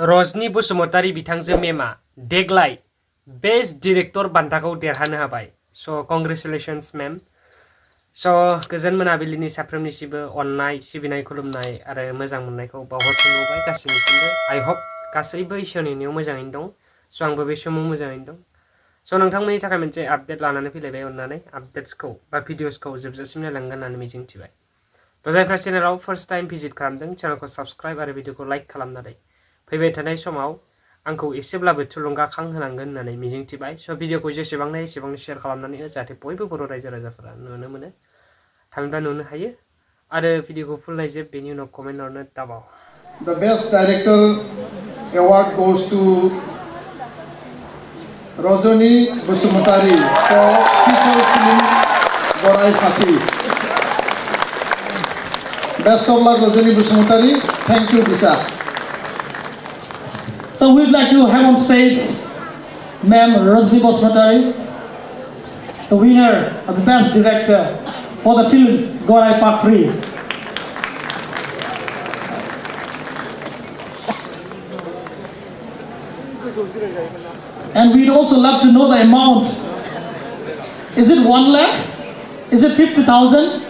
RAJNI BASUMATARY बिथांजो मेमा देग्लाय best director बान्थाखौ देरहानो हाबाय। स' कंग्रेचुलेशन्स मेम। स' गोजोन मोनाबिलिनि साफ्रोमनिसिमबो अननाय सिबिनाय खुलुमनाय आरो मोजां मोननायखौ बावहरफिनबाय गासैनिसिमबो। आइ होप गासैबो इसोरनि अननायाव मोजाङैनो दं। स' आंबो बे समाव मोजाङैनो दं। स' नोंथांमोननि थाखाय मोनसे आपडेट लानानै फैलायबाय। अननानै आपडेट्सखौ बा भिडिअसखौ जोबजासिम नायलांगोन होननानै मिजिंथिबाय। थ' जायफ्रा चेनेलाव फार्स्ट टाइम भिजिट खालामदों चेनेलखौ साबस्क्राइब आरो भिडिअखौ लाइक खालामनानै फैबाय थानाय समाव आंखौ एसेब्लाबो थुलुंगाखां होनांगोन होननानै मिजिंथिबाय। स' भिडिअखौ जेसेबांनो एसेबांनो शेयार खालामनानै हो जाहाथे बयबो बर' रायजो राजाफोरा नुनो मोनो, थामहिनबा नुनो हायो आरो भिडिअखौ फुल नायजोब बेनि उनाव कमेन्ट हरनो दाबाव। The best director award goes to RAJNI BASUMATARY for feature film Gorai Pati. Best of luck, RAJNI BASUMATARY. Thank you, Bisa. So we'd like to have on stage Ma'am RAJNI BASUMATARY, the winner of the Best Director for the film Gorai Pati. And we'd also love to know the amount. Is it 1 lakh? Is it 50,000?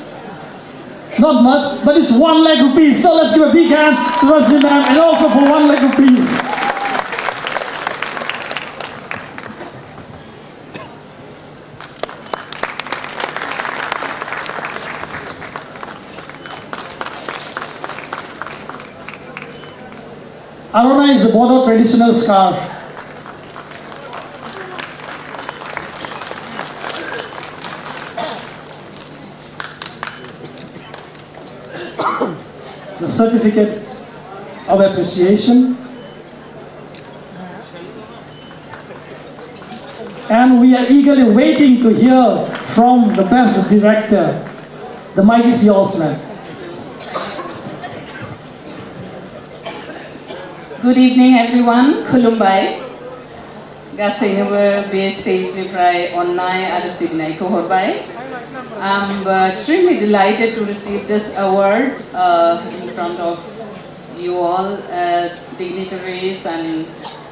Not much, but it's 1 lakh rupees. So let's give a big hand to RAJNI ma'am and also for 1 lakh rupees. Arona is a Bodo traditional scarf. The certificate of appreciation. And we are eagerly waiting to hear from the best director. The mic is yours, ma'am. Good evening, everyone. Khulumbai. Gasainoba be stage pray online at the Sydney Kohorbai. I'm extremely delighted to receive this award in front of you all, dignitaries and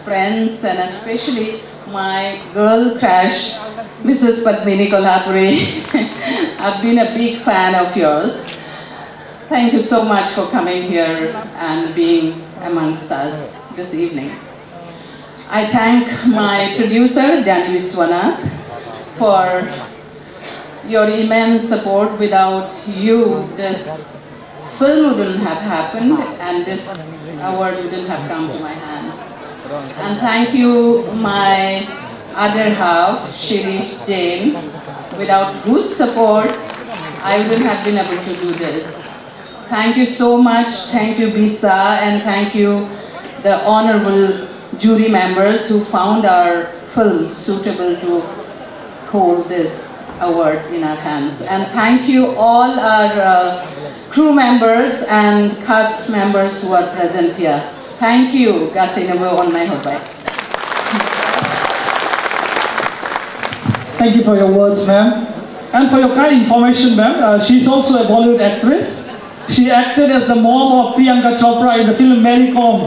friends, and especially my girl crush, Mrs. Padmini Kolhapuri. I've been a big fan of yours. Thank you so much for coming here and being amongst us this evening. I thank my producer, RAJNI Viswanath, for your immense support. Without you, this film wouldn't have happened and this award wouldn't have come to my hands. And thank you, my other half, Shirish Jain. Without whose support, I wouldn't have been able to do this. Thank you so much. Thank you, Bisa, and thank you, the honorable jury members who found our film suitable to hold this award in our hands. And thank you all our crew members and cast members who are present here. Thank you, Gasainoba Online Hobai. Thank you for your words, ma'am. And for your kind information, ma'am. She's also a Bollywood actress. She acted as the mom of Priyanka Chopra in the film Mary Kom.